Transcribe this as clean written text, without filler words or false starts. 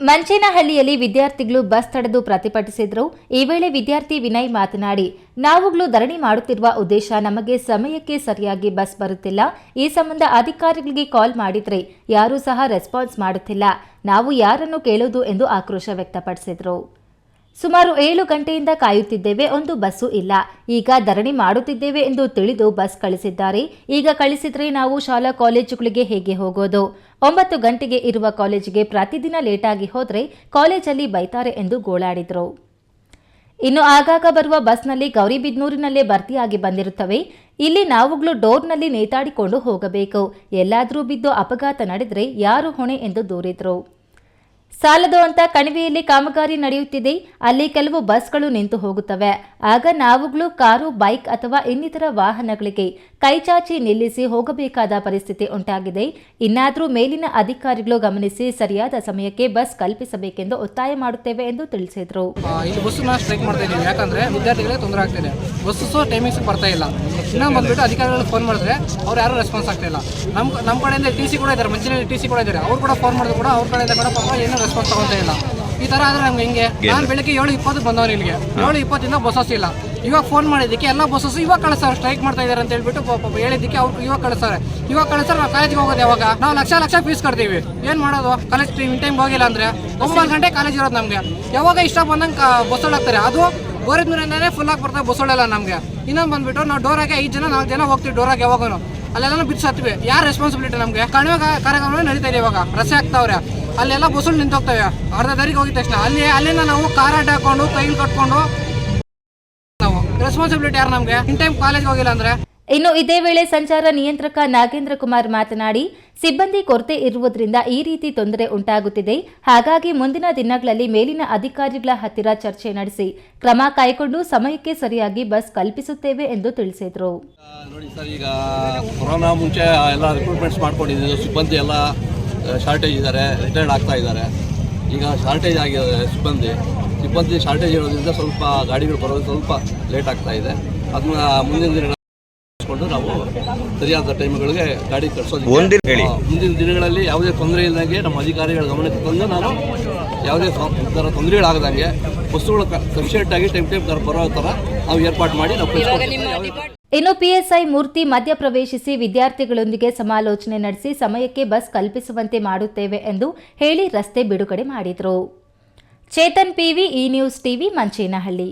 ಮಂಚೇನಹಳ್ಳಿಯಲ್ಲಿ ವಿದ್ಯಾರ್ಥಿಗಳು ಬಸ್ ತಡೆದು ಪ್ರತಿಭಟಿಸಿದರು. ಈ ವೇಳೆ ವಿದ್ಯಾರ್ಥಿ ವಿನಯ್ ಮಾತನಾಡಿ, ನಾವುಗಳು ಧರಣಿ ಮಾಡುತ್ತಿರುವ ಉದ್ದೇಶ ನಮಗೆ ಸಮಯಕ್ಕೆ ಸರಿಯಾಗಿ ಬಸ್ ಬರುತ್ತಿಲ್ಲ. ಈ ಸಂಬಂಧ ಅಧಿಕಾರಿಗಳಿಗೆ ಕಾಲ್ ಮಾಡಿದ್ರೆ ಯಾರೂ ಸಹ ರೆಸ್ಪಾನ್ಸ್ ಮಾಡುತ್ತಿಲ್ಲ. ನಾವು ಯಾರನ್ನು ಕೇಳೋದು ಎಂದು ಆಕ್ರೋಶ ವ್ಯಕ್ತಪಡಿಸಿದರು. ಸುಮಾರು 7 ಗಂಟೆಯಿಂದ ಕಾಯುತ್ತಿದ್ದೇವೆ, ಒಂದು ಬಸ್ಸು ಇಲ್ಲ. ಈಗ ಧರಣಿ ಮಾಡುತ್ತಿದ್ದೇವೆ ಎಂದು ತಿಳಿದು ಬಸ್ ಕಳಿಸಿದ್ದಾರೆ. ಈಗ ಕಳಿಸಿದ್ರೆ ನಾವು ಶಾಲಾ ಕಾಲೇಜುಗಳಿಗೆ ಹೇಗೆ ಹೋಗೋದು? 9 ಗಂಟೆಗೆ ಇರುವ ಕಾಲೇಜಿಗೆ ಪ್ರತಿದಿನ ಲೇಟಾಗಿ ಹೋದ್ರೆ ಕಾಲೇಜಲ್ಲಿ ಬೈತಾರೆ ಎಂದು ಗೋಳಾಡಿದ್ರು. ಇನ್ನು ಆಗಾಗ ಬರುವ ಬಸ್ನಲ್ಲಿ ಗೌರಿಬಿದನೂರಿನಲ್ಲೇ ಭರ್ತಿಯಾಗಿ ಬಂದಿರುತ್ತವೆ. ಇಲ್ಲಿ ನಾವುಗಳು ಡೋರ್ನಲ್ಲಿ ನೇತಾಡಿಕೊಂಡು ಹೋಗಬೇಕು. ಎಲ್ಲಾದರೂ ಬಿದ್ದು ಅಪಘಾತ ನಡೆದರೆ ಯಾರು ಹೊಣೆ ಎಂದು ದೂರಿದ್ರು. ಸಾಲದು ಅಂತ ಕಣಿವೆಯಲ್ಲಿ ಕಾಮಗಾರಿ ನಡೆಯುತ್ತಿದೆ. ಅಲ್ಲಿ ಕೆಲವು ಬಸ್ಗಳು ನಿಂತು ಹೋಗುತ್ತವೆ. ಆಗ ನಾವುಗಳು ಕಾರು, ಬೈಕ್ ಅಥವಾ ಇನ್ನಿತರ ವಾಹನಗಳಿಗೆ ಕೈಚಾಚಿ ನಿಲ್ಲಿಸಿ ಹೋಗಬೇಕಾದ ಪರಿಸ್ಥಿತಿ ಉಂಟಾಗಿದೆ. ಇನ್ನಾದರೂ ಮೇಲಿನ ಅಧಿಕಾರಿಗಳು ಗಮನಿಸಿ ಸರಿಯಾದ ಸಮಯಕ್ಕೆ ಬಸ್ ಕಲ್ಪಿಸಬೇಕೆಂದು ಒತ್ತಾಯ ಮಾಡುತ್ತೇವೆ ಎಂದು ತಿಳಿಸಿದರು. ಇಲ್ಲಿ ಬಸ್ಸನ್ನ ಸ್ಟ್ರೈಕ್ ಮಾಡ್ತಾ ಇದ್ದೀವಿ, ಯಾಕಂದ್ರೆ ವಿದ್ಯಾರ್ಥಿಗಳಿಗೆ ತೊಂದರೆ ಆಗ್ತಿದೆ. ಬಸ್ಸು ಟೈಮಿಂಗ್ಸ್ ಬರ್ತಾ ಇಲ್ಲ. ಇನ್ನೂ ಬಂದ್ಬಿಟ್ಟು ಅಧಿಕಾರಿಗಳು ಫೋನ್ ಮಾಡಿದ್ರೆ ಅವ್ರು ಯಾರು ರೆಸ್ಪಾನ್ಸ್ ಆಗ್ತಾ ಇಲ್ಲ. ನಮ್ಮ ಕಡೆಯಿಂದ ಟಿ ಸಿ ಕೂಡ ಇದ್ದಾರೆ, ಮಂಚಿನಲ್ಲಿ ಟಿ ಸಿ ಕೂಡ ಇದ್ದಾರೆ. ಅವ್ರು ಕೂಡ ಫೋನ್ ಮಾಡಿದ್ರು ಕೂಡ ಅವ್ರ ಕಡೆಯಿಂದ ಕೂಡ ಪಾಪ ಏನೂ ರೆಸ್ಪಾನ್ಸ್ ತಗೊಳ್ತಾ ಇಲ್ಲ. ಈ ಥರ ಆದರೆ ನಮ್ಗೆ ಹೆಂಗೆ? ನಾನು ಬೆಳಗ್ಗೆ 7:20 ಬಂದವನು ಇಲ್ಲಿಗೆ, 7:20 ಬಸ್ಸಸ್ ಇಲ್ಲ. ಇವಾಗ ಫೋನ್ ಮಾಡಿದ್ದಕ್ಕೆ ಎಲ್ಲ ಬಸ್ಸಸ್ ಇವಾಗ ಕಳಿಸ್ತಾರೆ, ಸ್ಟ್ರೈಕ್ ಮಾಡ್ತಾ ಇದ್ದಾರೆ ಅಂತ ಹೇಳ್ಬಿಟ್ಟು ಹೇಳಿದ್ದಕ್ಕೆ ಅವ್ರು ಇವಾಗ ಕಳಿಸ್ತಾರೆ. ನಾವು ಕಾಲೇಜಿಗೆ ಹೋಗೋದು ಯಾವಾಗ? ನಾವು ಲಕ್ಷ ಫೀಸ್ ಕಟ್ತೀವಿ, ಏನು ಮಾಡೋದು? ಕಾಲೇಜ್ ಟೈಮ್ಗೆ ಹೋಗಿಲ್ಲ ಅಂದರೆ 9 ಗಂಟೆ ಕಾಲೇಜ್ ಇರೋದು ನಮಗೆ. ಯಾವಾಗ ಇಷ್ಟ ಬಂದಂಗೆ ಬಸ್ಸೊಳಾಗ್ತಾರೆ, ಅದು ಗೋರಿದ್ಮೂರಿಂದನೇ ಫುಲ್ಲಾಗಿ ಬರ್ತಾರೆ ಬಸ್ಸೊಳೆಲ್ಲ ನಮಗೆ. ಇನ್ನೊಂದು ಬಂದ್ಬಿಟ್ಟು ನಾವು ಡೋರಾಗೆ 5 ಜನ 4 ಜನ ಹೋಗ್ತೀವಿ ಡೋರಾಗೆ. ಯಾವಾಗೂ ಅಲ್ಲೆಲ್ಲ ಬಿಡ್ಸತ್ತೀವಿ. ಯಾರು ರೆಸ್ಪಾನ್ಸಿಬಿಲಿಟಿ? ನಮಗೆ ಕಣಿವೆ ಕಾರ್ಯಕ್ರಮ ನಡೀತಾ ಇದೆ. ಇವಾಗ ರಸ್ತೆ ಆಗ್ತಾವ್ರೆ, ಅಲ್ಲೆಲ್ಲ ಬಸ್ಸುಗಳು ನಿಂತೋಗ್ತವೆ. ಅರ್ಧ ದಾರಿಗೆ ಹೋಗಿದ ತಕ್ಷಣ ಅಲ್ಲಿಂದ ನಾವು ಕಾರ್ ಅಡ್ಡ ಹಾಕೊಂಡು ಕೈಲಿ ಕಟ್ಕೊಂಡು ನಾವು ರೆಸ್ಪಾನ್ಸಿಬಿಲಿಟಿ ಯಾರು ನಮಗೆ? ಇನ್ ಟೈಮ್ ಕಾಲೇಜ್ಗೆ ಹೋಗಿಲ್ಲ ಅಂದ್ರೆ. ಇನ್ನು ಇದೇ ವೇಳೆ ಸಂಚಾರ ನಿಯಂತ್ರಕ ನಾಗೇಂದ್ರ ಕುಮಾರ್ ಮಾತನಾಡಿ, ಸಿಬ್ಬಂದಿ ಕೊರತೆ ಇರುವುದರಿಂದ ಈ ರೀತಿ ತೊಂದರೆ ಉಂಟಾಗುತ್ತಿದೆ. ಹಾಗಾಗಿ ಮುಂದಿನ ದಿನಗಳಲ್ಲಿ ಮೇಲಿನ ಅಧಿಕಾರಿಗಳ ಹತ್ತಿರ ಚರ್ಚೆ ನಡೆಸಿ ಕ್ರಮ ಕೈಗೊಂಡು ಸಮಯಕ್ಕೆ ಸರಿಯಾಗಿ ಬಸ್ ಕಲ್ಪಿಸುತ್ತೇವೆ ಎಂದು ತಿಳಿಸಿದರು. ನೋಡಿ ಸರ್, ಈಗ ಕೊರೋನಾ ಮುಂಚೆ ಎಲ್ಲ ರಿಕ್ರೂಟ್ಮೆಂಟ್ಸ್ ಮಾಡ್ಕೊಂಡಿದ್ದೀವಿ. ಸಿಬ್ಬಂದಿ ಎಲ್ಲ ಶಾರ್ಟೇಜ್ ಇದ್ದಾರೆ, ರಿಟೈರ್ಡ್ ಆಗ್ತಾ ಇದ್ದಾರೆ. ಈಗ ಶಾರ್ಟೇಜ್ ಆಗಿದೆ ಸಿಬ್ಬಂದಿ ಶಾರ್ಟೇಜ್ ಇರೋದ್ರಿಂದ ಸ್ವಲ್ಪ ಗಾಡಿಗಳು ಬರೋದು ಸ್ವಲ್ಪ ಲೇಟ್ ಆಗ್ತಾ ಇದೆ. ಅದನ್ನ ಮುಂದಿನ ದಿನಗಳು ನಾವು ಸರಿಯಾದ ಟೈಮ್ಗಳಿಗೆ ಗಾಡಿ ಕಳಿಸೋದು. ಮುಂದಿನ ದಿನಗಳಲ್ಲಿ ಯಾವುದೇ ತೊಂದರೆ ಇಲ್ಲದಂಗೆ ನಮ್ಮ ಅಧಿಕಾರಿಗಳ ಗಮನಕ್ಕೆ ತಂದು ನಾನು ಯಾವುದೇ ಥರ ತೊಂದರೆಗಳಾಗದಂಗೆ ಬಸ್ಸುಗಳು ಸಫಿಷಿಯೆಂಟಾಗಿ ಟೈಮ್ ಬರೋ ಥರ ನಾವು ಏರ್ಪಾಡು ಮಾಡಿ ನಾವು. ಇನ್ನು ಪಿಎಸ್ಐ ಮೂರ್ತಿ ಮಧ್ಯಪ್ರವೇಶಿಸಿ ವಿದ್ಯಾರ್ಥಿಗಳೊಂದಿಗೆ ಸಮಾಲೋಚನೆ ನಡೆಸಿ ಸಮಯಕ್ಕೆ ಬಸ್ ಕಲ್ಪಿಸುವಂತೆ ಮಾಡುತ್ತೇವೆ ಎಂದು ಹೇಳಿ ರಸ್ತೆ ಬಿಡುಗಡೆ ಮಾಡಿದರು. Chetan PV, E news TV, Manchenahalli.